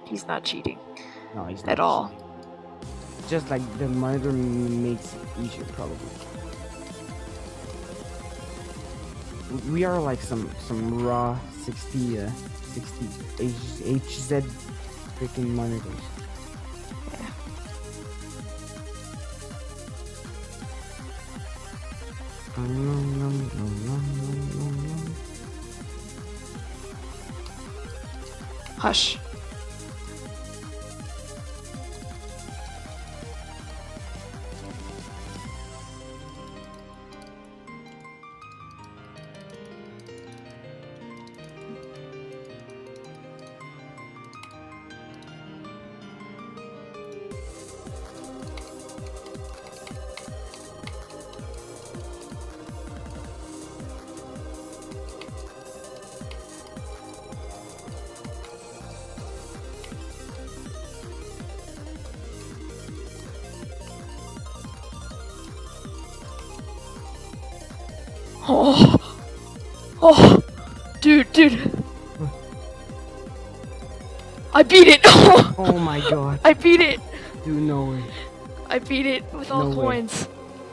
He's not cheating No, he's not at all. cheating. Just like the monitor makes it easier, probably. We are like some raw 60 HZ freaking monitors. Yeah. Hush. Oh, dude. I beat it. Oh my god. I beat it. Dude, no way. I beat it with all No way. coins.